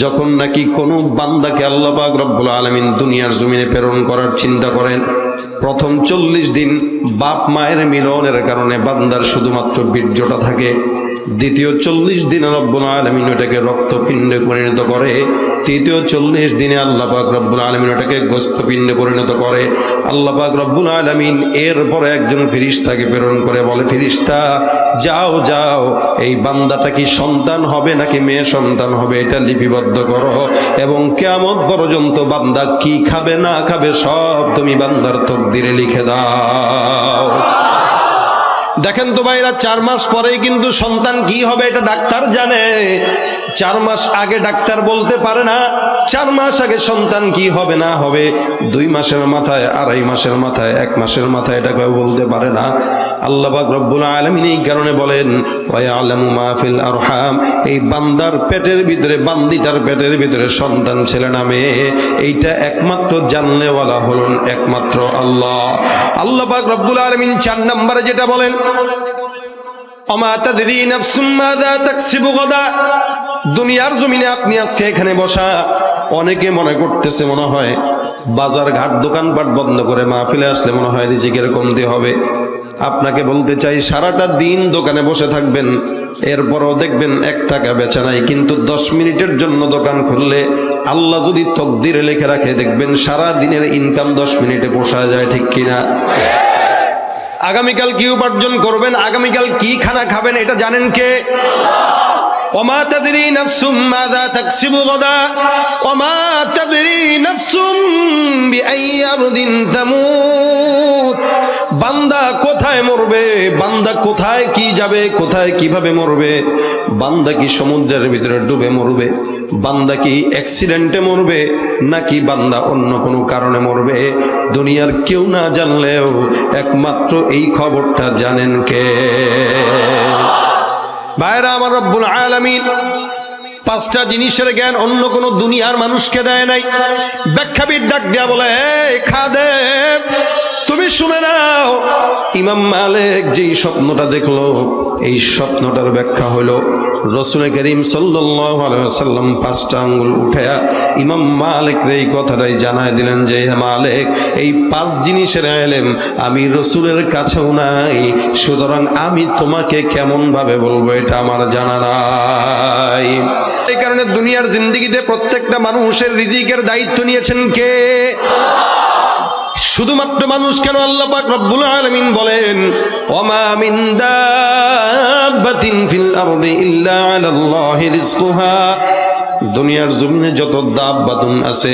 যখন নাকি কোনো বান্দাকে আল্লাহ পাক রব্বুল আলামিন দুনিয়ার জমিনে প্রেরণ করার চিন্তা করেন, প্রথম 40 দিন বাপ মায়ের মিলনের কারণে বান্দার শুধুমাত্র বীর্যটা থাকে। দ্বিতীয় 40 দিনে রব্বুল আলামিন ওটাকে রক্তপিণ্ডে পরিণত করে। তৃতীয় 40 দিনে আল্লাহ পাক রব্বুল আলামিন ওটাকে গোস্তপিণ্ডে পরিণত করে। আল্লাহ পাক রব্বুল আলামিন এরপরে একজন ফেরেশতাকে প্রেরণ করে, বলে ফেরেশতা যাও যাও, এই বান্দাটা কি সন্তান হবে নাকি মেয়ে সন্তান হবে এটা লিপিবদ্ধ করো, এবং কিয়ামত পর্যন্ত বান্দা কি খাবে না খাবে সব তুমি বান্দার তকদিরে লিখে দাও। দেখেন তো ভাইরা, 4 মাস পরেই কিন্তু সন্তান কি হবে এটা ডাক্তার জানে। 4 মাস আগে ডাক্তার বলতে পারে না 4 মাস আগে সন্তান কি হবে না হবে। 2 মাসের মাথায়, 2.5 মাসের মাথায়, 1 মাসের মাথায় এটা কেউ বলতে পারে না। আল্লাহ পাক রব্বুল আলামিন এই কারণে বলেন ওয়া ইয়ালামু মা ফিল আরহাম, এই বান্দার পেটের ভিতরে, বান্দিটার পেটের ভিতরে সন্তান ছেলে না মেয়ে, এইটা একমাত্র জানলেওয়ালা হলেন একমাত্র আল্লাহ। আল্লাহ পাক রব্বুল আলামিন 4 নম্বরে যেটা বলেন, ওমা তাদরি নাফসুম মাযা তাকসিবু গাদা। দুনিয়ার জমিনে আপনি আজকে এখানে বসা, অনেকে মনে করতেছে মনে হয় বাজার ঘাট দোকানপাট বন্ধ করে মাহফিলে আসলে মনে হয় রিজিকের কমতি হবে। আপনাকে বলতে চাই, সারাটা দিন দোকানে বসে থাকবেন, এরপরও দেখবেন 1 টাকা বেচা নাই, কিন্তু 10 মিনিটের জন্য দোকান খুললে আল্লাহ যদি তকদিরে লিখে রাখে, দেখবেন সারা দিনের ইনকাম 10 মিনিটে পোষায় যায়। ঠিক কিনা? আগামীকাল কি উপার্জন করবেন, আগামীকাল কি খানা খাবেন এটা জানেন কে? ওমা তাদরি নাফসুম মাযা তাকসিবু গাদা ওমা তাদরি নাফসুম বিআইয়ি আরদিন তামুত। বান্দা কোথায় মরবে, বান্দা কোথায় কি যাবে, কোথায় কিভাবে মরবে, বান্দা কি সমুদ্রের ভিতরে ডুবে মরবে, বান্দা কি অ্যাক্সিডেন্টে মরবে, নাকি বান্দা অন্য কোনো কারণে মরবে, দুনিয়ার কেউ না জানলেও একমাত্র এই খবরটা জানেন কে? ভাইরা আমার, রব্বুল আলামিন 5টা জিনিসের জ্ঞান অন্য কোনো দুনিয়ার মানুষকে দেয় নাই। ব্যাখ্যাবিদ ডাক দেয়া বলে, এই খাদেম তুমি শুনে নাও, ইমাম মালিক যেই স্বপ্নটা দেখলো, এই স্বপ্নটার ব্যাখ্যা হলো রাসূল করিম সাল্লাল্লাহু আলাইহি ওয়াসাল্লাম 5টা আঙ্গুল উঠায়া ইমাম মালিক এই কথাটাই জানায় দিলেন যে, মালিক এই 5 জিনিসের ইলম আমি রাসূলের কাছেও নাই, সুতরাং আমি তোমাকে কেমন ভাবে বলবো এটা আমার জানা নাই। এই কারণে দুনিয়ার জিন্দেগিতে প্রত্যেকটা মানুষের রিজিকের দায়িত্ব নিয়েছেন কে? শুধুমাত্র মানুষ কেন, আল্লাহ পাক রব্বুল আলামিন বলেন ওমা মিন দাব্বাতিন ফিল আরদি ইল্লা আলাল্লাহি রিজকুহা। দুনিয়ার জমিনে যত দাব্বাতুন আছে,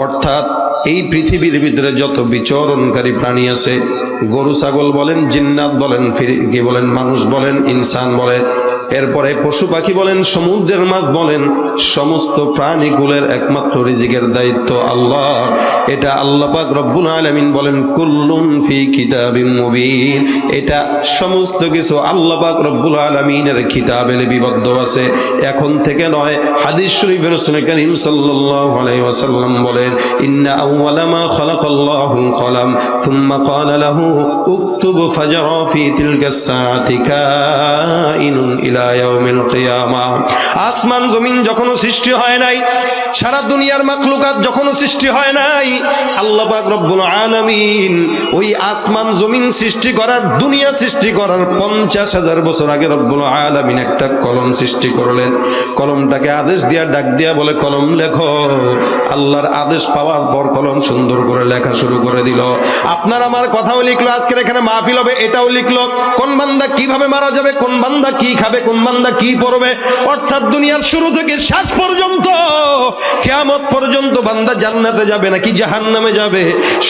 অর্থাৎ এই পৃথিবীর ভিতরে যত বিচরণকারী প্রাণী আছে, গরু ছাগল বলেন, জিন্নাত বলেন, কি বলেন, মানুষ বলেন, ইনসান বলেন, এরপরে পশু পাখি বলেন, সমুদ্রের মাছ বলেন, সমস্ত প্রাণীগুলোর একমাত্র রিজিকের দায়িত্ব আল্লাহ। এটা আল্লাহ পাক রব্বুল আলামিন বলেন কুল্লুন ফি কিতাবিম মুবিন। এটা সমস্ত কিছু আল্লাহ পাক রব্বুল আলামিনের কিতাবে লিপিবদ্ধ আছে। এখন থেকে নয়, হাদিস শরীফে রাসূল করিম সাল্লাল্লাহু আলাইহি ওয়াসাল্লাম বলেন, ইন্না আউওয়ালা মা খালাকাল্লাহুল কলাম সুম্মা ক্বালা লাহু উকতুব ফাজরা ফি তিলকাস সাআতি কাইনুন ইলা ইয়াউমিল কিয়ামাহ। আসমান জমিন যখনও সৃষ্টি হয় নাই, সারা দুনিয়ার মাখলুকাত যখনও সৃষ্টি হয় নাই, আল্লাহ পাক রব্বুল আলামিন ওই আসমান জমিন সৃষ্টি করার, দুনিয়া সৃষ্টি করার 50,000 বছর আগে রব্বুল আলামিন একটা কলম সৃষ্টি করলেন। কলমটাকে আদেশ দিয়া ডাক দিয়া বলে, কলম লেখো। আল্লাহর আদেশ পাওয়ার পর কলম সুন্দর করে লেখা শুরু করে দিল। আপনার আমার কথাও লিখলো, আজকের এখানে মাহফিল হবে এটাও লিখলো, কোন বান্দা কিভাবে মারা যাবে, কোন বান্দা কি খাবে, কোন বান্দা কি পড়বে, অর্থাৎ দুনিয়ার শুরু থেকে শেষ পর্যন্ত, কিয়ামত পর্যন্ত বান্দা জান্নাতে যাবে নাকি জাহান্নামে যাবে,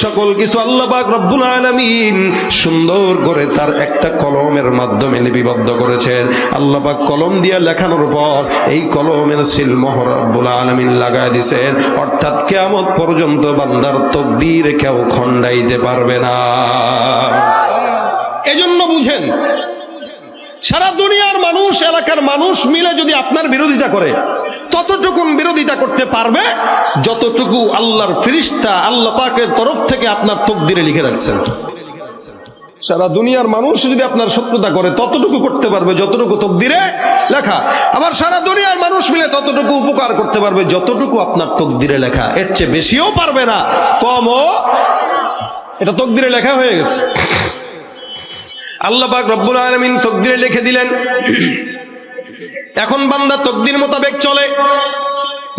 সকল কিছু আল্লাহ পাক রব্বুল আলামিন সুন্দর করে তার একটা কলমের মাধ্যমে লিপিবদ্ধ করেছেন। আল্লাহ পাক কলম দিয়ে লেখানোর পর এই কলমের সিল মোহর রব্বুল আলামিন লাগায় দিয়েছেন, অর্থাৎ কিয়ামত পর্যন্ত বান্দার তকদির কেউ খণ্ডাইতে পারবে না। এজন্য বুঝেন, সারা দুনিয়ার মানুষ, এলাকার মানুষ মিলে যদি আপনার বিরোধিতা করে, ততটুকু বিরোধিতা করতে পারবে যতটুকু আল্লাহর ফেরেশতা আল্লাহ পাকের তরফ থেকে আপনার তকদিরে লিখে রাখছেন। সারা দুনিয়ার মানুষ যদি আপনার শত্রুতা করে ততটুকু করতে পারবে যতটুকু তকদিরে লেখা, আবার সারা দুনিয়ার মানুষ মিলে ততটুকু উপকার করতে পারবে যতটুকু আপনার তকদিরে লেখা, এর চেয়ে বেশিও পারবে না, কমও। এটা তকদিরে লেখা হয়ে গেছে। আল্লাহ পাক রব্বুল আলামিন তকদিরে লিখে দিলেন। এখন বান্দা তকদির মোতাবেক চলে।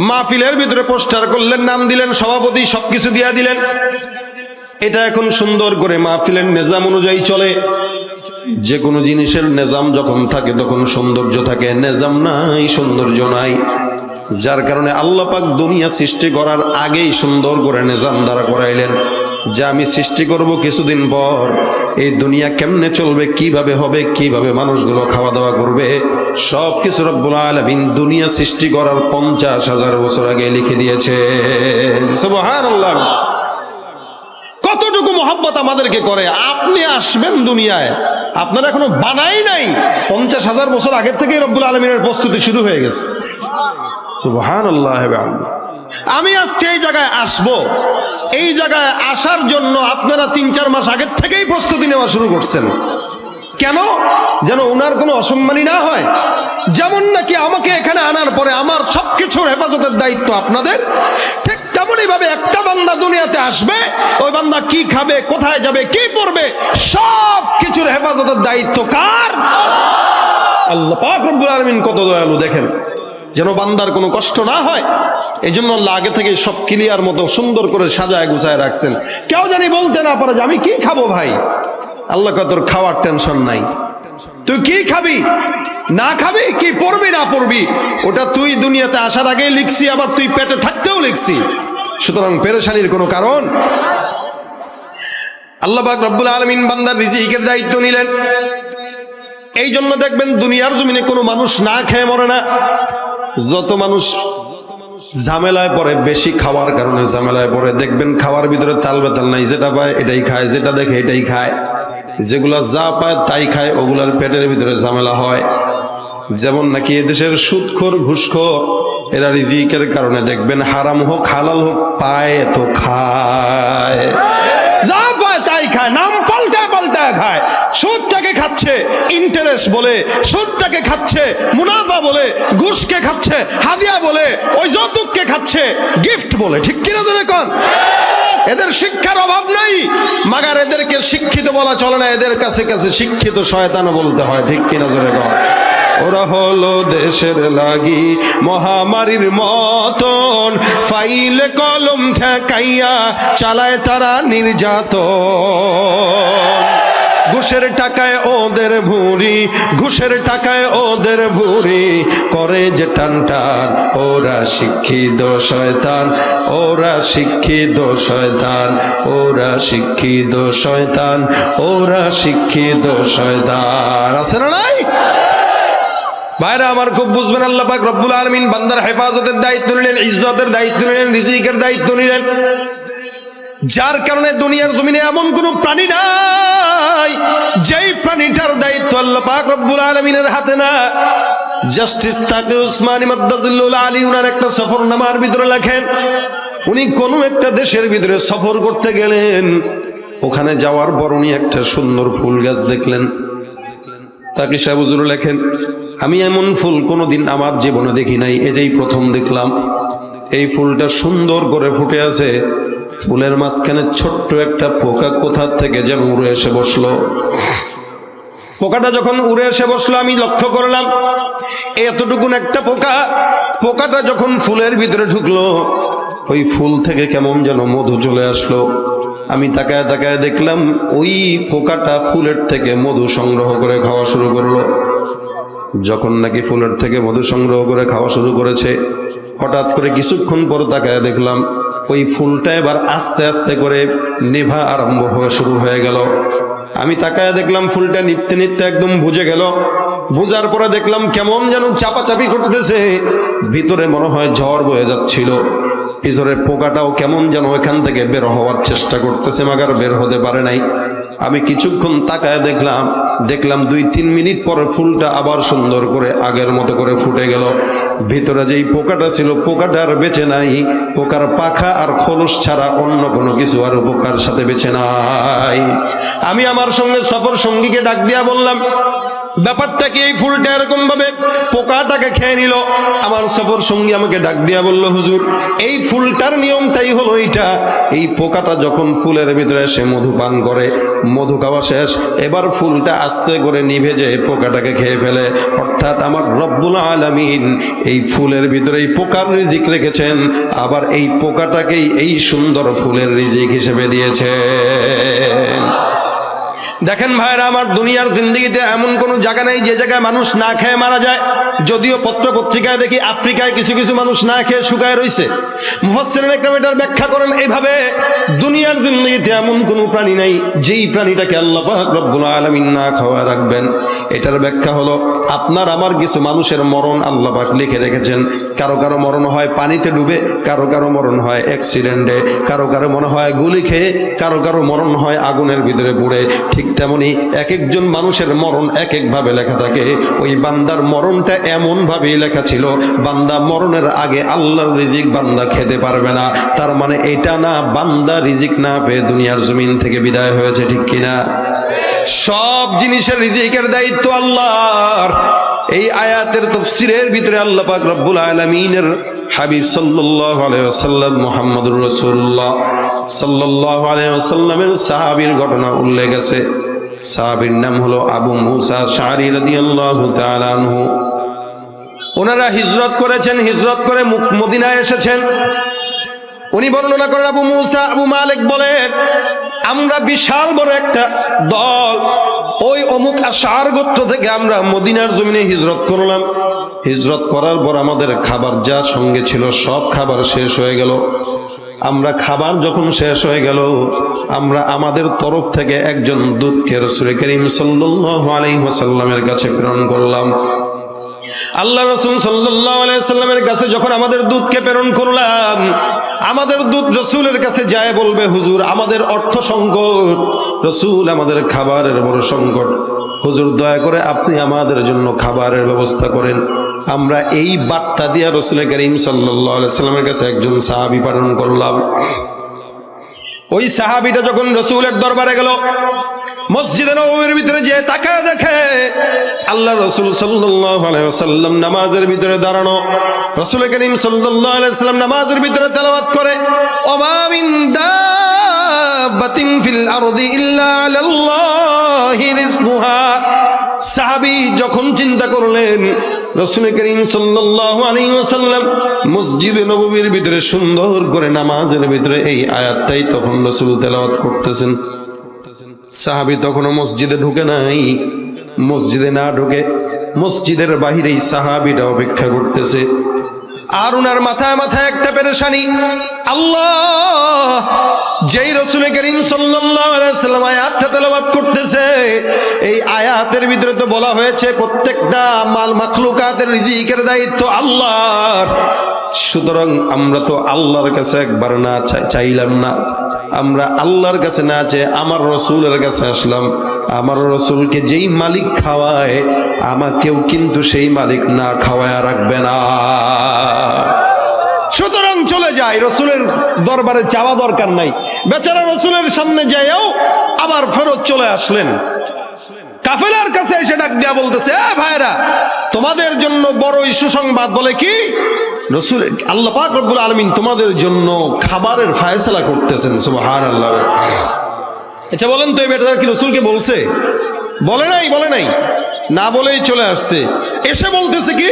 মাহফিলের ভিতরে পোস্টার করলেন, নাম দিলেন, সভাপতি, সবকিছু দিয়া দিলেন। এটা এখন সুন্দর করে মাহফিলের নিজাম অনুযায়ী চলে। যে কোনো জিনিসের নিজাম যখন থাকে তখন সৌন্দর্য থাকে, নিজাম নাই সৌন্দর্য নাই। যার কারণে আল্লাহ পাক দুনিয়া সৃষ্টি করার আগেই সুন্দর করে নিজাম দ্বারা করাইলেন যে আমি সৃষ্টি করব কিছুদিন পর, এই দুনিয়া কেমনে চলবে, কিভাবে হবে, কিভাবে মানুষগুলো খাওয়া দাওয়া করবে, সব কিছু রব্বুল আলামিন দুনিয়া সৃষ্টি করার 50,000 বছর আগে লিখে দিয়েছেন। সুবহানাল্লাহ। কতটুকু মহব্বত আমাদেরকে করে। আপনি আসবেন দুনিয়ায়, আপনারা এখনো বানাই নাই, 50,000 বছর আগের থেকেই রব্বুল আলামিনের প্রস্তুতি শুরু হয়ে গেছে। সুবহানাল্লাহ। আমি আজকে এই জায়গায় আসব, এই জায়গায় আসার জন্য আপনারা 3-4 মাস আগের থেকেই প্রস্তুতি নেওয়া শুরু করছেন। কেন? যেন ওনার কোনো অসম্মানী না হয়। যেমন নাকি আমাকে এখানে আনার পরে আমার সবকিছুর হেফাজতের দায়িত্ব আপনাদের, ঠিক তেমনই ভাবে একটা বান্দা দুনিয়াতে আসবে, ওই বান্দা কি খাবে, কোথায় যাবে, কি পড়বে, সব কিছুর হেফাজতের দায়িত্ব কার? আল্লাহ পাক রব্বুল আলামিন কত দয়ালু দেখেন, যেন বান্দার কোনো কষ্ট না হয়। এই জন্য আল্লাহ আগে থেকে সব ক্লিয়ার মতো সুন্দর করে সাজায় গুছায় রাখছেন, কেউ জানি বলতে না পারে যে আমি কি খাবো ভাই। আল্লাহ কয় তোর খাওয়ার টেনশন নাই, তুই কি খাবি না খাবি, কি পড়বি না পড়বি, ওটা তুই দুনিয়াতে আসার আগেই লিখছি, আবার তুই পেটে থাকতেও লিখছি। সুতরাং পেরেশানির কোনো কারণ। আল্লাহ পাক রব্বুল আলামিন বান্দার রিজিকের দায়িত্ব নিলেন। এই জন্য দেখবেন দুনিয়ার জমিনে কোনো মানুষ না খেয়ে মরে না। যত মানুষ ঝামেলায় পড়ে, বেশি খাওয়ার কারণে ঝামেলায় পড়ে, দেখবেন খাওয়ার ভিতরে তাল বেতাল নাই, যেটা পায় এটাই খায়, যেটা দেখে এটাই খায়, যেগুলা যা পায় তাই খায়, ওগুলার পেটের ভিতরে ঝামেলা হয়। যেমন নাকি এদেশের সুদখোর, ঘুষখোর, এরা রিজিকের কারণে দেখবেন হারাম হোক হালাল হোক পায় তো খায়, যা পায় তাই খায়, নাম পাল্টায় পাল্টায় খায়। সুদটাকে খাচ্ছে ইন্টারেস্ট বলে, সুদটাকে খাচ্ছে মুনাফা বলে, ঘুষকে খাচ্ছে হাদিয়া বলে, ওই যৌতুককে খাচ্ছে গিফট বলে। ঠিক কিনা জোরে কোন? এদের শিক্ষার অভাব নাই, মাগার এদেরকে শিক্ষিত বলা চলে না, এদের কাছে কাছে শিক্ষিত শয়তান বলতে হয়। ঠিক কিনা জোরে কোন? ওরা হলো দেশের লাগি মহামারীর মতন, ফাইলে কলম ঠেকাইয়া চালায় তারা নির্যাতন। ঘুষের টাকায় ওদের ভুঁড়ি, ঘুষের টাকায় ওদের ভুঁড়ি, করে যে টান টান। ওরা শিক্ষিত শয়তান, ওরা শিক্ষিত শয়তান, ওরা শিক্ষিত শয়তান, ওরা শিক্ষিত শয়তান। আছে না নাই? ভাইরা আমার খুব বুঝবেন, আল্লাহ পাক রব্বুল আলামিন বান্দার হেফাজতের দায়িত্ব নিলেন, ইজ্জতের দায়িত্ব নিলেন, রিজিকের দায়িত্ব নিলেন। যার কারণে দুনিয়ার জমিনে এমন কোন প্রাণী নাই যেই প্রাণীটার দায়িত্ব আল্লাহ পাক রব্বুল আলামিনের হাতে না। জাস্টিস তাকি উসমানী মাদ্দাজিল্লুল আলী উনার একটা সফরনামার ভিতরে লেখেন, উনি কোন একটা দেশের ভিতরে সফর করতে গেলেন, ওখানে যাওয়ার পর উনি একটা সুন্দর ফুল গাছ দেখলেন। তাকি সাহেব হুজুর লেখেন, আমি এমন ফুল কোনোদিন আমার জীবনে দেখি নাই, এটাই প্রথম দেখলাম। এই ফুলটা সুন্দর করে ফুটে আছে, ফুলের মাঝখানে ছোট্ট একটা পোকা কোথা থেকে যেন উড়ে এসে বসলো। পোকাটা যখন উড়ে এসে বসলো আমি লক্ষ্য করলাম এতটুকুন একটা পোকা, পোকাটা যখন ফুলের ভিতরে ঢুকলো ওই ফুল থেকে কেমন যেন মধু চলে আসলো। আমি তাকায় তাকায় দেখলাম ওই পোকাটা ফুলের থেকে মধু সংগ্রহ করে খাওয়া শুরু করলো। যখন নাকি ফুলের থেকে মধু সংগ্রহ করে খাওয়া শুরু করেছে, হঠাৎ করে কিছুক্ষণ পর তাকায় দেখলাম ওই ফুলটা এবার আস্তে আস্তে করে নেভা আরম্ভ হওয়া শুরু হয়ে গেল। আমি তাকায় দেখলাম ফুলটা নিপতে নিপতে একদম বুঝে গেল। বুঝার পরে দেখলাম কেমন যেন চাপাচাপি করতেছে, ভিতরে মনে হয় ঝড় বয়ে যাচ্ছিল। ভিতরে পোকাটাও কেমন যেন ওইখান থেকে বের হওয়ার চেষ্টা করতেছে, মাগার বের হতে পারে নাই। আমি কিছুক্ষণ তাকায় দেখলাম 2-3 মিনিট পরে ফুলটা আবার সুন্দর করে আগের মতো করে ফুটে গেল। ভিতরে যেই পোকাটা ছিল পোকাটা আর বেঁচে নাই, পোকার পাখা আর খোলস ছাড়া অন্য কোনো কিছু আর পোকার সাথে বেঁচে নাই। আমি আমার সঙ্গে সফর সঙ্গীকে ডাক দিয়া বললাম, ব্যাপারটা কি, এই ফুলটা এরকম ভাবে পোকাটাকে খেয়ে নিল? আমার সফর সঙ্গী আমাকে ডাক দিয়া বলল, হুজুর এই ফুলটার নিয়মটাই হলো এইটা, এই পোকাটা যখন ফুলের ভিতরে এসে মধু পান করে, মধু খাওয়া শেষ, এবার ফুলটা আস্তে করে নিভে যে পোকাটাকে খেয়ে ফেলে। অর্থাৎ আমার রব্বুল আলামিন এই ফুলের ভিতরে এই পোকার রিজিক রেখেছেন, আবার এই পোকাটাকেই এই সুন্দর ফুলের রিজিক হিসেবে দিয়েছেন। দেখেন ভাইরা আমার, দুনিয়ার জিন্দগিতে এমন কোনো জায়গা নেই যে জায়গায় মানুষ না খেয়ে মারা যায়। যদিও পত্র পত্রিকায় দেখি আফ্রিকায় কিছু কিছু মানুষ না খেয়ে শুকায় রয়েছে। মুফাসসিরিন ইকরাম এটার ব্যাখ্যা করেন এইভাবে, দুনিয়ার জিন্দগিতে এমন কোনো প্রাণী নাই যেই প্রাণীটাকে আল্লাহ পাক রব্বুল আলামিন না খাওয়া রাখবেন। এটার ব্যাখ্যা হলো, আপনার আমার কিছু মানুষের মরণ আল্লাহ পাক লিখে রেখেছেন। কারো কারো মরণ হয় পানিতে ডুবে, কারো কারো মরণ হয় অ্যাক্সিডেন্টে, কারো কারো মনে হয় গুলি খেয়ে, কারো কারো মরণ হয় আগুনের ভিতরে পুড়ে। ঠিক তেমনি এক একজন মানুষের মরণ এক একভাবে লেখা থাকে। ওই বান্দার মরণটা এমন ভাবেই লেখা ছিল, বান্দা মরণের আগে আল্লাহর রিজিক বান্দা খেতে পারবে না। তার মানে এটা না, বান্দা রিজিক না পেয়ে দুনিয়ার জমিন থেকে বিদায় হয়েছে, ঠিক কিনা? সব জিনিসের রিজিকের দায়িত্ব আল্লাহর। এই আয়াতের তাফসীরের ভিতরে আল্লাহ পাক রব্বুল আলামিনের হাবিব সাল্লাল্লাহু আলাইহি ওয়াসাল্লাম মুহাম্মদুর রাসূলুল্লাহ সাল্লাল্লাহু আলাইহি ওয়াসাল্লামের সাহাবীর ঘটনা উল্লেখ আছে। সাহাবীর নাম হলো আবু মুসা আশআরী রাদিয়াল্লাহু তাআলা আনহু। ওনারা হিজরত করেছেন, হিজরত করে মদিনায় এসেছেন। উনি বর্ণনা করেন, আবু মুসা আবু মালিক বলেন, আমরা বিশাল বড় একটা দল ওই অমুক আশআর গোত্র থেকে আমরা মদিনার জমিনে হিজরত করলাম। হিজরত করার পর আমাদের খাবার যা সঙ্গে ছিল সব খাবার শেষ হয়ে গেল। আমরা খাবার যখন শেষ হয়ে গেল, আমরা আমাদের তরফ থেকে একজন দূতকে রাসূল করিম সাল্লাল্লাহু আলাইহি ওয়াসাল্লামের কাছে প্রেরণ করলাম। আল্লাহ রাসূল সাল্লাল্লাহু আলাইহি সাল্লামের কাছে যখন আমাদের দূতকে প্রেরণ করলাম, আমাদের দূত রাসূলের কাছে যায় বলবে, হুজুর আমাদের অর্থ সংকট, রাসূল আমাদের খাবারের বড় সংকট, হুজুর দয়া করে আপনি আমাদের জন্য খাবারের ব্যবস্থা করেন। আমরা এই বার্তা দিয়া রাসূল করিম সাল্লাল্লাহু আলাইহি সাল্লামের কাছে একজন সাহাবী প্রেরণ করলাম। ওই সাহাবীটা যখন রাসূলের দরবারে গেল, মসজিদে নববীর ভিতরে যে তাকায় দেখে আল্লাহ রাসূল সাল্লাল্লাহু আলাইহি ওয়াসাল্লাম নামাজের ভিতরে দাঁড়ানো। রাসূল করিম সাল্লাল্লাহু আলাইহি ওয়াসাল্লাম নামাজের ভিতরে তেলাওয়াত করে, ওমা মিন দাব্বাতিন ফিল আরদি ইল্লা আলাল্লাহি রিজকুহা। সাহাবী যখন চিন্তা করলেন রাসূল করিম সাল্লাল্লাহু আলাইহি ওয়াসাল্লাম মসজিদে নববীর ভিতরে সুন্দর করে নামাজের ভিতরে এই আয়াতটাই তখন রাসূল তেলাওয়াত করতেছেন। সাহাবী তখনও মসজিদে ঢুকে নাই। মসজিদে না ঢুকে মসজিদের বাহিরেই সাহাবীটা অপেক্ষা করতেছে। আর উনার মাথায় মাথায় একটা পেরেশানি, আল্লাহ যেই রাসূল করিম সাল্লাল্লাহু আলাইহি ওয়াসাল্লাম আয়াতটা তেলাওয়াত করতেছে, এই আয়াতের ভিতরে তো বলা হয়েছে প্রত্যেকটা মাখলুকাতের রিজিকের দায়িত্ব আল্লাহর। সুতরাং আমরা তো আল্লাহর কাছে একবার না চাইলাম না, আমরা আল্লাহর কাছে না চেয়ে আমার রাসূলের কাছে আসলাম। আমার রাসূলকে যেই মালিক খাওয়ায়, আমাকেও কিন্তু সেই মালিক না খাওয়ায় রাখবে না। সুতরাং চলে যায়, রাসূলের দরবারে যাওয়া দরকার নাই। বেচারা রাসূলের সামনে যায়ও আবার ফেরত চলে আসলেন। কাফেলার কাছে এসে ডাক দিয়া বলতেছে, এ ভাইরা, তোমাদের জন্য বড়ই সুসংবাদ। বলে কি? রাসূল আল্লাহ পাক রব্বুল আলামিন তোমাদের জন্য খাবারের ফয়সালা করতেছেন। সুবহানাল্লাহ। আচ্ছা বলেন তো, এই বেটা কি রাসূলকে বলছে? বলে নাই, বলে নাই, না বলেই চলে আসছে। এসে বলতেছে কি,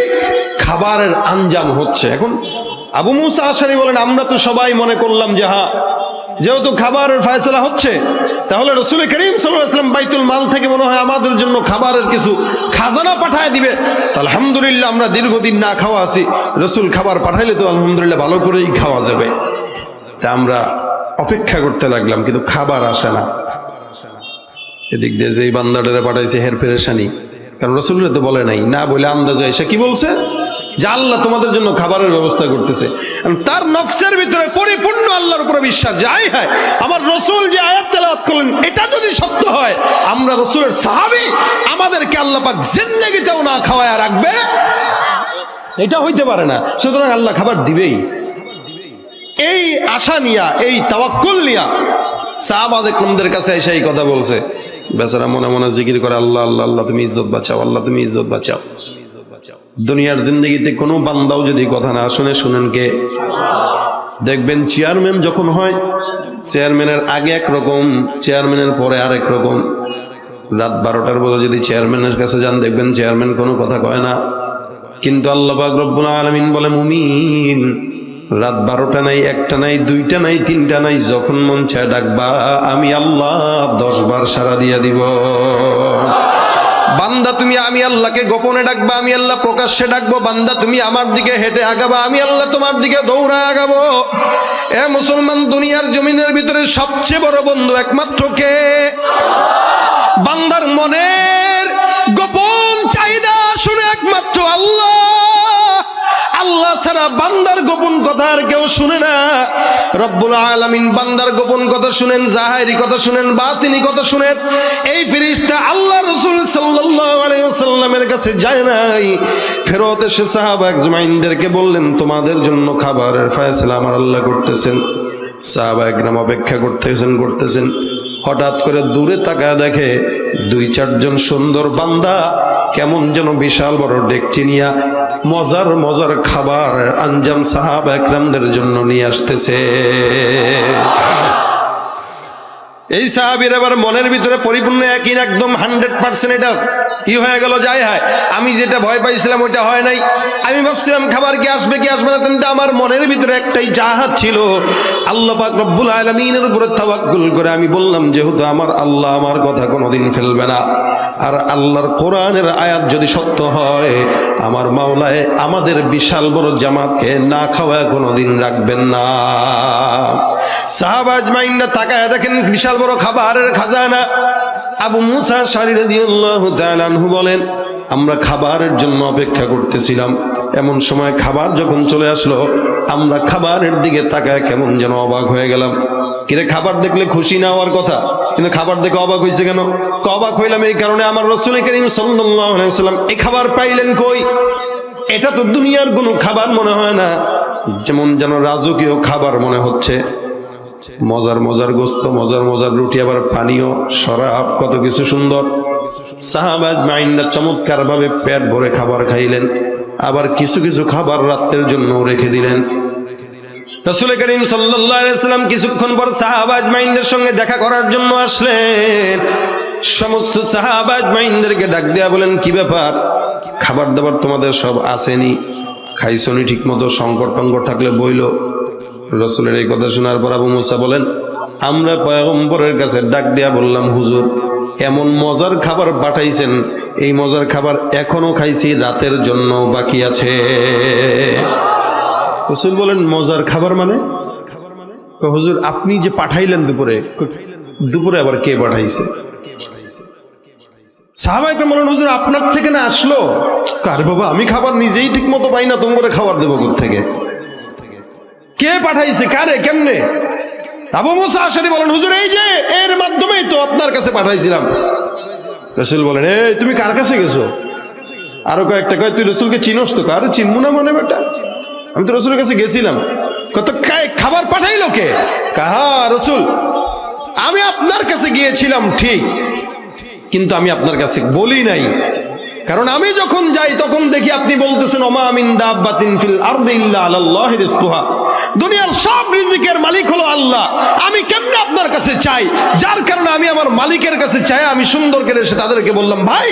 খাবারের আঞ্জাম হচ্ছে। এখন আবু মুসা আশআরী বলেন, আমরা তো সবাই মনে করলাম যে হ্যাঁ, যেহেতু খাবারের ফয়সালা হচ্ছে, তাহলে রাসূল করিম সাল্লাল্লাহু আলাইহি ওয়াসাল্লাম বাইতুল মাল থেকে মনে হয় আমাদের জন্য খাবারের কিছু খাজানা পাঠায় দিবে। আলহামদুলিল্লাহ, আমরা দীর্ঘদিন না খাওয়া আছি, রাসূল খাবার পাঠাইলে তো আলহামদুলিল্লাহ ভালো করেই খাওয়া যাবে। তা আমরা অপেক্ষা করতে লাগলাম, কিন্তু খাবার আসে না। এদিক দিয়ে যে বান্দাটারে পাঠাইছে হের পেরেশানি, কারণ রাসূলকে তো বলে নাই, না বলে আন্দাজে এসে কি বলছে যে আল্লাহ তোমাদের জন্য খাবারের ব্যবস্থা করতেছে। তার নফসের ভিতরে পরিপূর্ণ আল্লাহর উপরে বিশ্বাস, যাই হয় আমার রসুল যে আয়াত তেলাওয়াত করলেন এটা যদি সত্য হয়, আমরা রসুলের সাহাবী, আমাদেরকে আল্লাহ পাক জিন্দেগিতেও না খাওয়ায় রাখবে এটা হইতে পারে না। সুতরাং আল্লাহ খাবার দিবেই। এই আশা নিয়া, এই তাওয়াক্কুল নিয়া সাহাবায়ে কেরামদের কাছে এসে এই কথা বলছে। বেচারা মনে মনে জিকির করে, আল্লাহ আল্লাহ আল্লাহ তুমি ইজ্জত বাঁচাও, আল্লাহ তুমি ইজ্জত বাঁচাও। দুনিয়ার জিন্দগিতে কোনো বান্দাও যদি কথা না শুনে, শুনেন কে? দেখবেন চেয়ারম্যান যখন হয়, চেয়ারম্যানের আগে একরকম, চেয়ারম্যানের পরে আরেক রকম। রাত 12টার পরে যদি চেয়ারম্যানের কাছে যান, দেখবেন চেয়ারম্যান কোনো কথা কয় না। কিন্তু আল্লাহ পাক রব্বুল আলামিন বলে, মুমিন রাত 12টা নাই, 1টা নাই, 2টা নাই, 3টা নাই, যখন মন চায় ডাকবা, আমি আল্লাহ 10 বার সাড়া দিয়া দিব। বান্দা তুমি আমি আল্লাহকে গোপনে ডাকবা, আমি আল্লাহ প্রকাশ্যে ডাকবো। বান্দা তুমি আমার দিকে হেঁটে আগাবা, আমি আল্লাহ তোমার দিকে দৌড়া আগাবো। এ মুসলমান, দুনিয়ার জমিনের ভিতরে সবচেয়ে বড় বন্ধু একমাত্র কে? বান্দার মনের গোপন চাহিদা শুনে একমাত্র আল্লাহ। আল্লাহ ছাড়া বান্দার গোপন কথা আর কেউ শুনে না। রব্বুল আলামিন বান্দার গোপন কথা শুনেন, জাহেরি কথা শুনেন, বাতিনি কথা শুনেন। এই ফেরেশতা আল্লাহ রাসূল সাল্লাল্লাহু আলাইহি ওয়াসাল্লামের কাছে যায় নাই, ফেরত এসে সাহাবা আজমাইনদেরকে বললেন, তোমাদের জন্য খাবারের ফয়সালা আমার আল্লাহ করতেছেন। সাহাবা একরাম অপেক্ষা করতেছেন। হঠাৎ করে দূরে তাকায় দেখে 2-4 জন সুন্দর বান্দা কেমন যেন বিশাল বড় ডেকচি নিয়া মজার খাবার আঞ্জাম সাহাবা একরামদের জন্য নিয়ে আসতেছে। এই সাহাবীর আবার মনের ভিতরে পরিপূর্ণ একই, একদম 100% এটা কি হয়ে গেল, যাই হয় আমি যেটা ভয় পাইছিলাম ওইটা হয় নাই। আমি ভাবছিলাম খাবার কি আসবে কি আসবে না, কিন্তু আমার মনের ভিতরে একটাই চাহাত ছিল, আল্লাহ পাক রব্বুল আলামিনের উপরে তাওয়াক্কুল করে আমি বললাম, যেহেতু আমার আল্লাহ আমার কথা কোনোদিন ফেলবে না, আর আল্লাহর কোরআনের আয়াত যদি সত্য হয়, আমার মাওলায় আমাদের বিশাল বড় জামাতকে না খাওয়ায় কোনোদিন রাখবেন না। সাহাবা আজমাইনরা তাকায় দেখেন বিশাল বড় খাবারের খাজানা। আবু মুসা আশআরী রাদিয়াল্লাহু তাআলা আনহু বলেন, আমরা খাবারের জন্য অপেক্ষা করতেছিলাম, এমন সময় খাবার যখন চলে আসলো, আমরা খাবারের দিকে তাকায় কেমন যেন অবাক হয়ে গেলাম। কিরে, খাবার দেখলে খুশি না হওয়ার কথা, কিন্তু খাবার দেখে অবাক হয়েছে কেন? অবাক হইলাম এই কারণে, আমার রাসূল করিম সাল্লাল্লাহু আলাইহি ওয়াসাল্লাম এই খাবার পাইলেন কই? এটা তো দুনিয়ার কোনো খাবার মনে হয় না, যেমন যেন রাজকীয় খাবার মনে হচ্ছে। মজার গোস্ত, মজার রুটি, আবার পানীয়, শরাব, কত কিছু সুন্দর। সাহাবা আজমাইনরা চমৎকার ভাবে পেট ভরে খাবার খাইলেন, আবার কিছু খাবার রাতের জন্য রেখে দিলেন। রাসূল করিম সাল্লাল্লাহু আলাইহি ওয়াসাল্লাম কিছুক্ষণ পর সাহাবা আজমাইনদের সঙ্গে দেখা করার জন্য আসলেন। সমস্ত সাহাবা আজমাইনদেরকে ডাক দেয়া বলেন, কি ব্যাপার, খাবার দাবার তোমাদের সব আসেনি, খাইছনি ঠিক মতো, সংকট টঙ্কট থাকলে বইলো। রাসূলের এই কথা শোনার পর আবু মুসা বলেন, আমরা পয়গম্বরের কাছে ডাক দেয়া বললাম, হুজুর এমন মজার খাবার পাঠাইছেন, এই মজার খাবার এখনো খাইছি, রাতের জন্য বাকি আছে। রাসূল বলেন, মজার খাবার মানে? হুজুর আপনি যে পাঠাইলেন দুপুরে আবার কে পাঠাইছে? সাহাবায়ে কেরাম বলেন, হুজুর আপনার থেকে না আসলো? কার বাবা, আমি খাবার নিজেই ঠিক মতো পাই না, তোমরা খাবার দেবো কোত্থেকে? কে পাঠাইছে, কারে, কেমনে? আবু মুসা আশআরী বলেন, হুজুর এই যে এর মাধ্যমেই তো আপনার কাছে পাঠাইছিলাম। রাসূল বলেন, এই তুমি কার কাছে গেছো? আরো কয়েকটা কয়, তুই রাসূলকে চিনোস তো? আরে চিনবো না মানে বেটা, আমি তো রাসূলের কাছে গেছিলাম। কত খাবার পাঠাইলো কে? কাহা রাসূল, আমি আপনার কাছে গিয়েছিলাম ঠিক, কিন্তু আমি আপনার কাছে বলি নাই, কারণ আমি যখন যাই তখন দেখি আপনি বলতেছেন, ওমা মিন দাব্বাতিন ফিল আরদি ইল্লা আলাল্লাহি রিজকুহা, দুনিয়ার সব রিজিকের মালিক হলো আল্লাহ। আমি কেমনে আপনার কাছে চাই? যার কারণে আমি আমার মালিকের কাছে চাই। আমি সুন্দর করে এসে তাদেরকে বললাম, ভাই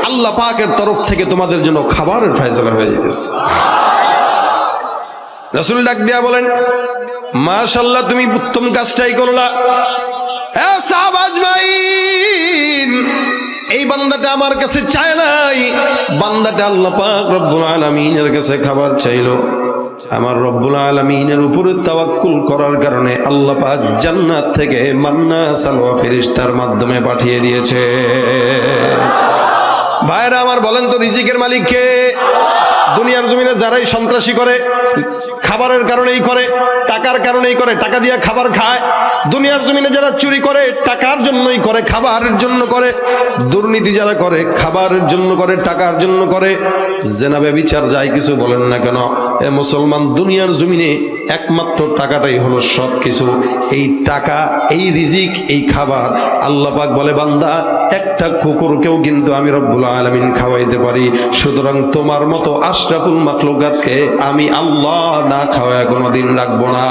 আল্লাহ পাকের তরফ থেকে তোমাদের জন্য খাবারের ফয়সালা হয়ে যেতেছে। রাসূল ডাক দিয়া বলেন, মাশাআল্লাহ, তুমি উত্তম কাজটাই করলা। এ সাহাবা আজমাইন, এই বান্দাটা আমার কাছে চায় নাই, বান্দাটা আল্লাহ পাক রব্বুল আলামিনের কাছে খাবার চাইলো। আমার রব্বুল আলামিনের উপরে তাওয়াক্কুল করার কারণে আল্লাহ পাক জান্নাত থেকে মান্না সালওয়া ফেরেশতার মাধ্যমে পাঠিয়ে দিয়েছে। ভাইরা আমার, বলেন তো রিজিকের মালিক কে? দুনিয়ার জমিনে যারাই সন্ত্রাসী করে, খাবারের কারণেই করে, টাকার কারণেই করে, টাকা দিয়ে খাবার খায়। দুনিয়ার জমিনে যারা চুরি করে টাকার জন্যই করে, খাবারের জন্য করে। দুর্নীতি যারা করে খাবারের জন্য করে, টাকার জন্য করে। জেনা ব্যভিচার যাই কিছু বলেন না কেন, এ মুসলমান দুনিয়ার জমিনে একমাত্র টাকাটাই হলো সব কিছু। এই টাকা, এই রিজিক, এই খাবার, আল্লাহ পাক বলে বান্দা একটা কুকুরকেও কিন্তু আমি রব্বুল আলামিন খাওয়াইতে পারি। সুতরাং তোমার মতো আশরাফুল মাখলুকাতকে আমি আল্লাহ না খাওয়ায় কোনোদিন রাখবো না।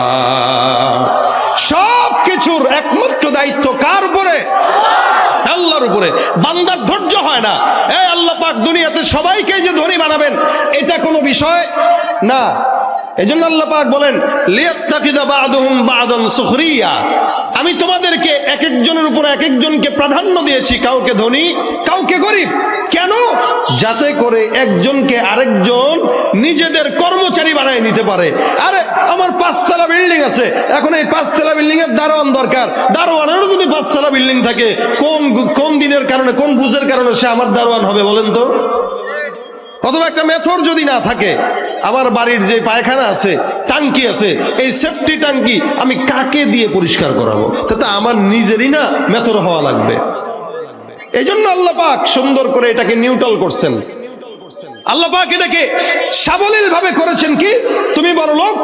সব কিছুর একমাত্র দায়িত্ব কার উপরে? আল্লাহর উপরে। বান্দার ধৈর্য হয় না। এই আল্লাহ পাক দুনিয়াতে সবাইকে যে ধনী বানাবেন এটা কোনো বিষয় না। এজন্য আল্লাহ পাক বলেন লিয়াত্তাকিদা বা'দুহুম বা'দান সুখরিয়া, আমি তোমাদেরকে এক একজনের উপর এক একজনকে প্রাধান্য দিয়েছি, কাউকে ধনী কাউকে গরিব। কেন? যাতে করে একজনকে আরেকজন নিজেদের কর্মচারী বানায় নিতে পারে। আরে আমার 5 তলা বিল্ডিং আছে, এখন এই 5 তলা বিল্ডিং এর দারোয়ান দরকার। দারোয়ানেরও যদি 5 তলা বিল্ডিং থাকে, কোন দিনের কারণে, কোন বুঝের কারণে সে আমার দারোয়ান হবে বলেন তো? অথবা একটা মেথর যদি না থাকে, আমার বাড়ির যে পায়খানা আছে, টাঙ্কি আছে, এই সেফটি টাঙ্কি আমি কাকে দিয়ে পরিষ্কার করাবো? তাতে আমার নিজেরই না মেথর হওয়া লাগবে। এই জন্য আল্লাহ পাক সুন্দর করে এটাকে নিউট্রাল করছেন। আল্লাহ পাক এটাকে সাবলীল ভাবে করেছেন। কি তুমি বড় লোক,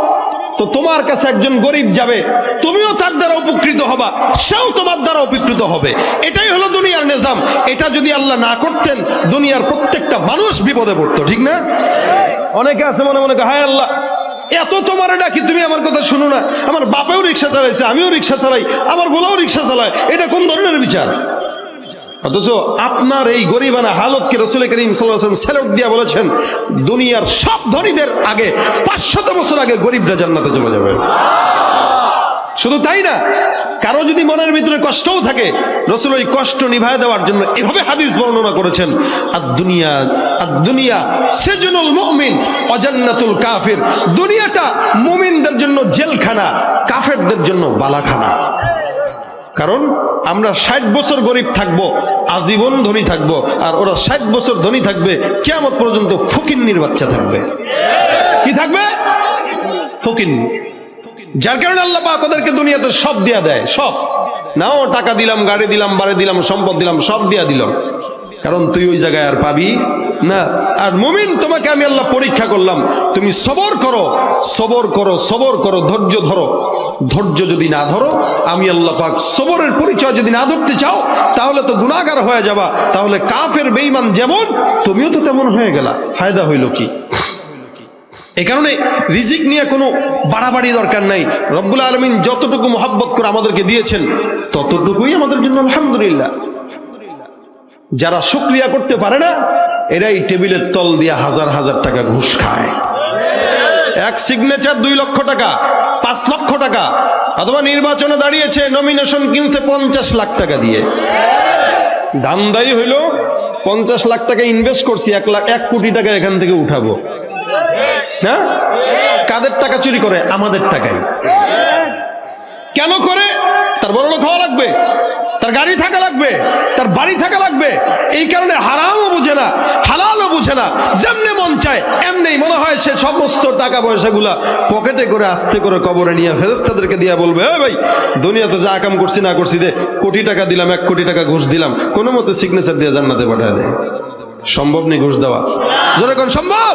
তো তোমার কাছে একজন গরিব যাবে, তুমিও তার দ্বারা উপকৃত হবা, সেও তোমার দ্বারা উপকৃত হবে। এটাই হলো দুনিয়ার নিজাম। এটা যদি আল্লাহ না করতেন, দুনিয়ার প্রত্যেকটা মানুষ বিপদে পড়তো, ঠিক না? অনেকে আছে মনে মনে হায় আল্লাহ, এত তোমার ডাকি, তুমি আমার কথা শুনো না। আমার বাপেও রিক্সা চালাইছে, আমিও রিক্সা চালাই, আমার বলাও রিক্সা চালায়, এটা কোন ধরনের বিচার? অথচ আপনার এই গরিবানা হালতকে রাসূল করিম সাল্লাল্লাহু আলাইহি ওয়াসাল্লাম স্যালুট দিয়ে বলেছেন, দুনিয়ার সব ধনীদের আগে 500 বছর আগে গরিবরা জান্নাতে চলে যাবে। শুধু তাই না, কারো যদি মনের ভিতরে কষ্টও থাকে, রাসূল ওই কষ্ট নিভায় দেওয়ার জন্য এভাবে হাদিস বর্ণনা করেছেন, আদ-দুনিয়া সিজনুল মুমিন ওয়া জান্নাতুল কাফির। দুনিয়াটা মুমিনদের জন্য জেলখানা, কাফেরদের জন্য বালাখানা। কারণ আমরা 60 বছর গরিব থাকবো, আজীবন ধনী থাকবো, আর ওরা 60 বছর ধনী থাকবে, কিয়ামত পর্যন্ত ফকিন্নির বাচ্চা থাকবে। কি থাকবে? ফকিন্নি। যার কারণে আল্লাহ পাক ওদেরকে দুনিয়াতে সব দিয়া দেয়, সব। নাও টাকা দিলাম, গাড়ি দিলাম, বাড়ি দিলাম, সম্পদ দিলাম, সব দিয়া দিলাম, কারণ তুই ওই জায়গায় আর পাবি না। আর মুমিন, তোমাকে আমি আল্লাহ পরীক্ষা করলাম, তুমি সবর করো, সবর করো, সবর করো, ধৈর্য ধরো। ধৈর্য যদি না ধরো, আমি আল্লাহ পাক সবরের পরিচয় যদি না ধরতে চাও, তাহলে তো গুনাহগার হয়ে যাবা। তাহলে কাফের বেঈমান যেমন, তুমিও তো তেমন হয়ে গেলা। ফায়দা হইল কি? এই কারণে রিজিক নিয়ে কোনো বাড়াবাড়ি দরকার নাই। রব্বুল আলামিন যতটুকু মহব্বত করে আমাদেরকে দিয়েছেন, ততটুকুই আমাদের জন্য আলহামদুলিল্লাহ। যারা শুকরিয়া করতে পারে না, এরাই টেবিলের তল দিয়ে হাজার হাজার টাকা ঘুষ খায়। এক সিগনেচার 2 লক্ষ টাকা, 5 লক্ষ টাকা, অথবা নির্বাচনে দাঁড়িয়েছে, নমিনেশন কিনছে 50 লাখ টাকা দিয়ে। ধান্দাই হইল 50 লাখ টাকা ইনভেস্ট করছি, 1 কোটি টাকা এখান থেকে উঠাবো। না, কাদের টাকা চুরি করে? আমাদের টাকাই। কেন করে? তার বড়লোক হওয়া লাগবে, তার গাড়ি থাকা লাগবে, তার বাড়ি থাকা লাগবে। এই কারণে হারামও বুঝে না, হালালও বুঝে না, যেমনে মন চায় এমনি মনে হয় সে সমস্ত টাকা পয়সাগুলা পকেটে করে আস্তে করে কবরে নিয়ে ফেরেশতাদেরকে দিয়ে বলবে, এ ভাই, দুনিয়াতে যা কাম করছি না করছি দে, কোটি টাকা দিলাম, 1 কোটি টাকা ঘুষ দিলাম, কোনো মতে সিগনেচার দিয়ে জান্নাতে পাঠায় দেয়। সম্ভব নেই ঘুষ দেওয়া? জোরে কোন সম্ভব?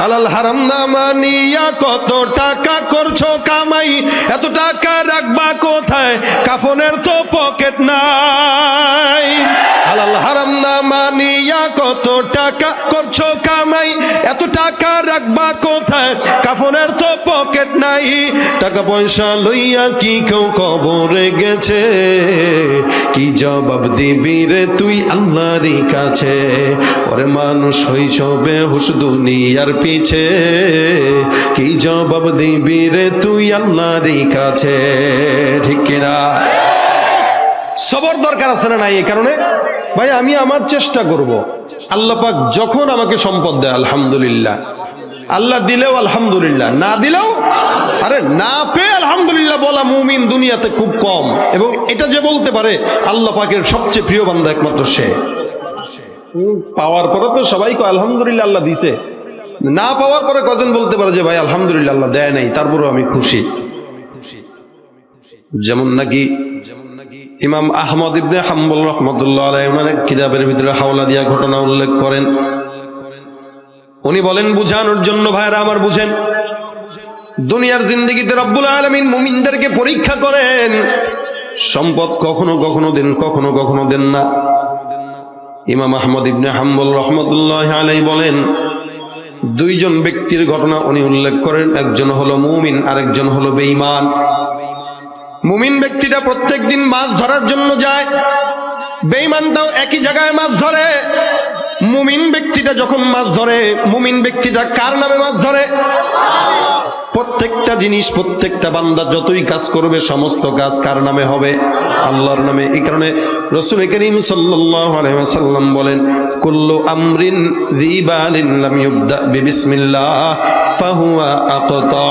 হালাল হারাম না মানিয়া কত টাকা করছো কামাই, এত টাকা রাখবা কোথায়? কাফনের তো পকেট নাই। হালাল হারাম না মানিয়া কত টাকা করছো কামাই, এত টাকা রাখবা কোথায়? কাফনের তো পকেট নাই। টাকা পয়সা লইয়া কি কেউ কবরে গেছে? কি জবাব দিবি রে তুই আল্লাহর কাছে? ওরে মানুষ হইছ বেহুশ দুনিয়ার পিছে, কি জবাব দিবি রে তুই আল্লাহর কাছে? ঠিক কিনা? সবর দরকার আছে না নাই? এই কারণে ভাই আমি আমার চেষ্টা করব। আল্লাহ পাক যখন আমাকে সম্পদ দেয় আলহামদুলিল্লাহ, আল্লাহ দিলেও আলহামদুলিল্লাহ, না দিলেও আরে না পেয়ে আলহামদুলিল্লাহ বলা মুমিন দুনিয়াতে খুব কম। এবং এটা যে বলতে পারে আল্লাহ পাকের সবচেয়ে প্রিয় বান্দা একমাত্র সে। পাওয়ার পরে তো সবাইকে আলহামদুলিল্লাহ আল্লাহ দিছে, না পাওয়ার পরে কজন বলতে পারে যে ভাই আলহামদুলিল্লাহ আল্লাহ দেয় নাই, তারপরেও আমি খুশি। যেমন নাকি ইমাম আহমদ ইবনে হাম্বল রাহমাতুল্লাহ আলাইহি ওনার কিতাবের ভিতরে হাওলা দিয়া ঘটনা উল্লেখ করেন। উনি বলেন, বুঝানোর জন্য ভাইরা আমার বুঝেন, দুনিয়ার জিন্দেগিতে রব্বুল আলামিন মুমিনদেরকে পরীক্ষা করেন। সম্পদ কখনো কখনো দেন, কখনো কখনো দেন না। ইমাম আহমদ ইবনে হাম্বল রাহমাতুল্লাহ আলাইহি বলেন, দুইজন ব্যক্তির ঘটনা উনি উল্লেখ করেন, একজন হলো মুমিন, আরেকজন হলো বেঈমান। মুমিন ব্যক্তিটা প্রত্যেকদিন মাছ ধরার জন্য যায়, বেঈমানটাও একই জায়গায় মাছ ধরে। মুমিন ব্যক্তিটা যখন মাছ ধরে, মুমিন ব্যক্তিটা কার নামে মাছ ধরে? প্রত্যেকটা জিনিস, প্রত্যেকটা বান্দা যতই কাজ করবে সমস্ত কাজ কার নামে হবে? আল্লাহর নামে। এই কারণে রাসূল করিম সাল্লাল্লাহু আলাইহি ওয়াসাল্লাম বলেন, কুল্লু আমরিন যিবালিন লাম ইউবদা বিবিসমিল্লাহ ফাহুয়া আকতা।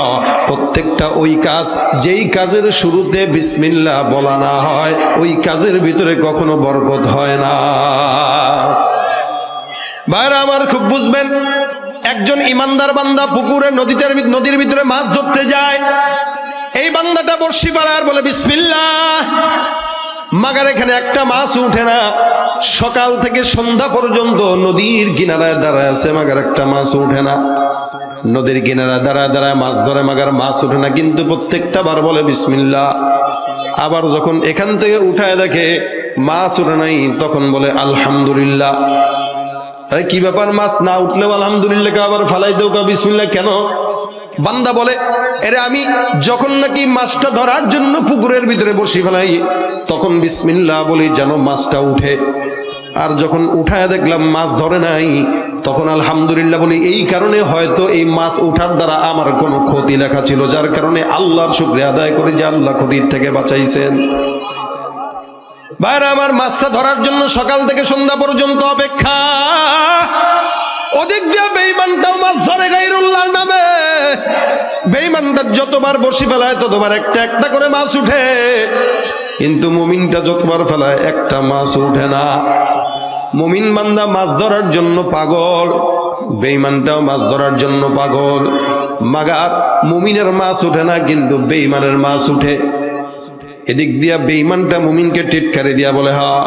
প্রত্যেকটা ওই কাজ যেই কাজের শুরুতে বিসমিল্লাহ বলা না হয়, ওই কাজের ভিতরে কখনো বরকত হয় না। ভাইরা আমার খুব বুঝবেন, একজন ইমানদার বান্দা পুকুরে নদীর ভিতরে মাছ ধরতে যায়। এই বান্দাটা বর্শি পাড়ার বলে বিসমিল্লাহ, মাগার এখানে একটা মাছ উঠে না। সকাল থেকে সন্ধ্যা পর্যন্ত নদীর কিনারায় দাঁড়ায় আছে, মাগার একটা মাছ উঠে না। নদীর কিনারায় দাঁড়ায় দাঁড়ায় মাছ ধরে, মাগার মাছ উঠে না, কিন্তু প্রত্যেকটা বার বলে বিসমিল্লাহ। আবার যখন এখান থেকে উঠায় দেখে মাছ উঠে নাই, তখন বলে আলহামদুলিল্লাহ। আরে কি ব্যাপার, মাছ না উঠলেও আলহামদুলিল্লাহ আবার ফালাই দেও কা বিসমিল্লাহ কেন? বান্দা বলে, এরে আমি যখন নাকি মাছটা ধরার জন্য পুকুরের ভিতরে বসি ফেলাই, তখন বিসমিল্লাহ বলি যেন মাছটা উঠে। আর যখন উঠায় দেখলাম মাছ ধরে নাই, তখন আলহামদুলিল্লাহ বলি। এই কারণে হয়তো এই মাছ উঠার দ্বারা আমার কোনো ক্ষতি লেখা ছিল, যার কারণে আল্লাহর শুকরিয়া আদায় করি যে আল্লাহ ক্ষতির থেকে বাঁচাইছেন। ভাইরা আমার, মাছটা ধরার জন্য সকাল থেকে সন্ধ্যা পর্যন্ত অপেক্ষা। ওদিক দিয়ে বেঈমানটাও মাছ ধরে গায়রুল্লাহর নামে। বেঈমানটা যতবার বসি ফেলায় ততবার একটা একটা করে মাছ উঠে, কিন্তু মুমিনটা যতবার ফেলায় একটা মাছ উঠে না। মুমিন বান্দা মাছ ধরার জন্য পাগল, বেঈমানটাও মাছ ধরার জন্য পাগল। মাগার মুমিনের মাছ উঠে না, কিন্তু বেঈমানের মাছ উঠে। এদিক দিয়া বেঈমানটা মুমিনকে টিটকারি দিয়া বলে, হ্যাঁ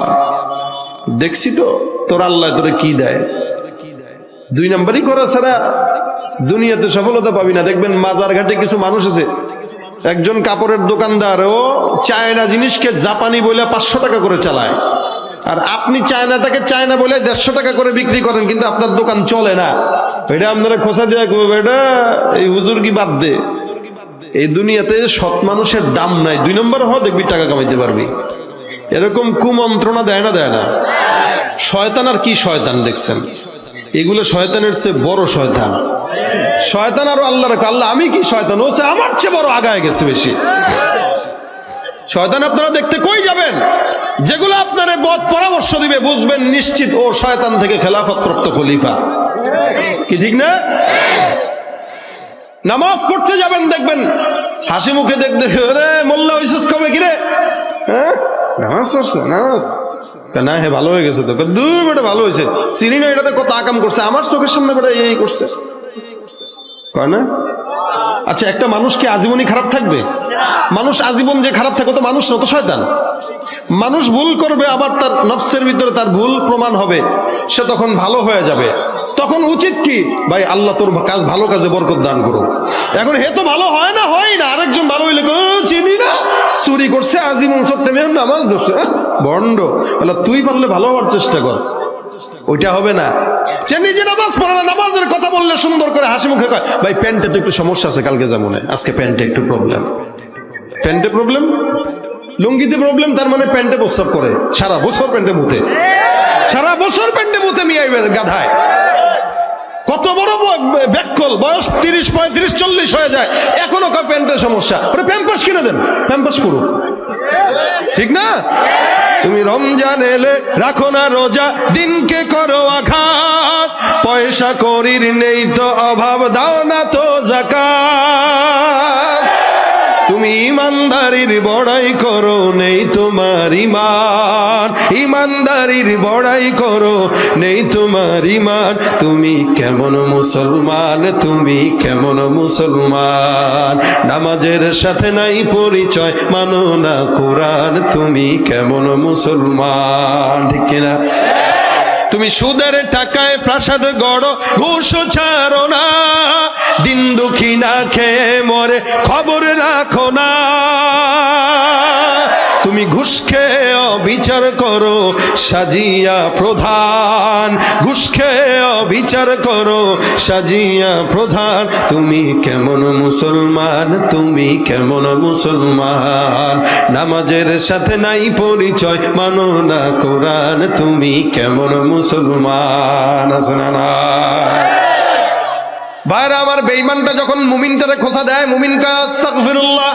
দেখছি তো তোর আল্লাহ তোরে কি দেয়, দুই নাম্বারই করা ছাড়া দুনিয়াতে সফলতা পাবি না। দেখবেন মাজার ঘাটে কিছু মানুষ আছে, একজন কাপড়ের দোকানদার, ও চায়না জিনিসকে জাপানি বলে 500 টাকা করে চালায়, আর আপনি চায়নাটাকে চায়না বলে 150 টাকা করে বিক্রি করেন, কিন্তু আপনার দোকান চলে না। এটা আপনারা খোঁচা দেওয়া করবে, এটা এই হুজুর কি বাদ দে। এই দুনিয়াতে সৎ মানুষের দাম নাই, 2 নম্বর হওয়া দেখবি টাকা কামাইতে পারবি। এরকম কুমন্ত্রণা দেয় না? দেয় না? শয়তান আর কি শয়তান দেখছেন, এগুলো শয়তানের চেয়ে বড় শয়তান। শয়তান আরো আল্লাহর, আল্লাহ আমি কি শয়তান, ও সে আমার চেয়ে বড় আগায় গেছে বেশি। শয়তান আপনারা দেখতে কই যাবেন? যেগুলো আপনার বদ পরামর্শ দিবে, বুঝবেন নিশ্চিত ও শয়তান থেকে খেলাফত প্রাপ্ত খলিফা। কি ঠিক না? নামাজ পড়তে যাবেন, দেখবেন হাসি মুখে দেখতে, রে মোল্লা হইছিস কবে কিরে, হ্যাঁ নামাজ পড়ছে, নামাজ না, হে ভালো হয়ে গেছে তো, দূর বেটা ভালো হয়েছে, চিনি না এটাতে কত আকাম করছে, আমার চোখের সামনে বেটা এই করছে, কয় না? আচ্ছা, একটা মানুষ কি আজীবনই খারাপ থাকবে? মানুষ আজীবন যে খারাপ থাকে তো মানুষ না, তো শয়তান। মানুষ ভুল করবে, আবার তার নফসের ভিতরে তার ভুল প্রমাণ হবে, সে তখন ভালো হয়ে যাবে। তখন উচিত কি, ভাই আল্লাহ তোর কাজ, ভালো কাজে বরকত দান করো। এখন হে তো ভালো হয় না, হয় না, আরেকজন ভালো হইলে চিনি না, চুরি করছে, আজীবন ছোট্ট মেয়ে নামাজ ধরছে, বন্ড, তুই পারলে ভালো হওয়ার চেষ্টা কর। ওইটা হবে না। সে নিজে নামাজ পড়ে না, নামাজের কথা বললে সুন্দর করে হাসি মুখে কয়, ভাই প্যান্টে তো একটু সমস্যা আছে, কালকে যেমন আজকে প্যান্টে একটু প্রবলেম। প্যান্টে প্রবলেম, লুঙ্গিতে প্রবলেম, তার মানে প্যান্টে প্রস্রাব করে, সারা বছর প্যান্টে মুতে, সারা বছর প্যান্টে মুতে মিয়াই গাধায়। কত বড় ব্যাকল, বয়স 30, 35, 40 হয়ে যায়, এখনো প্যান্টের সমস্যা। ওরে প্যাম্পাস কিনে দেন, প্যাম্পাস পুরো, ঠিক না? তুমি রমজান এলে রাখো না রোজা, দিনকে করো আঘাত, পয়সা করির নেই তো অভাব, দাও না তো যাকাত। তুমি ইমানদারির বড়াই করো, নেই তোমার ইমান। ইমানদারির বড়াই করো, নেই তোমার ইমান। তুমি কেমন মুসলমান, তুমি কেমন মুসলমান? নামাজের সাথে নাই পরিচয়, মানো না কোরআন, তুমি কেমন মুসলমান? ঠিক কিনা? তুমি সুদের টাকায় প্রাসাদ গড়ো, ঘুষ ছাড়ো না, দিন দুঃখী না খেয়ে মরে খবর রাখো না। তুমি ঘুষ খেয়ে অবিচার করো, সাজিয়া প্রধান, ঘুষ খেয়ে অবিচার করো, সাজিয়া প্রধান। তুমি কেমন মুসলমান, তুমি কেমন মুসলমান? নামাজের সাথে নাই পরিচয়, মানো না কোরআন, তুমি কেমন মুসলমান? আছে না নাই? ভাইরা আমার, বেঈমানটা যখন মুমিনটারে খোঁচা দেয়, মুমিন কাজ আস্তাগফিরুল্লাহ,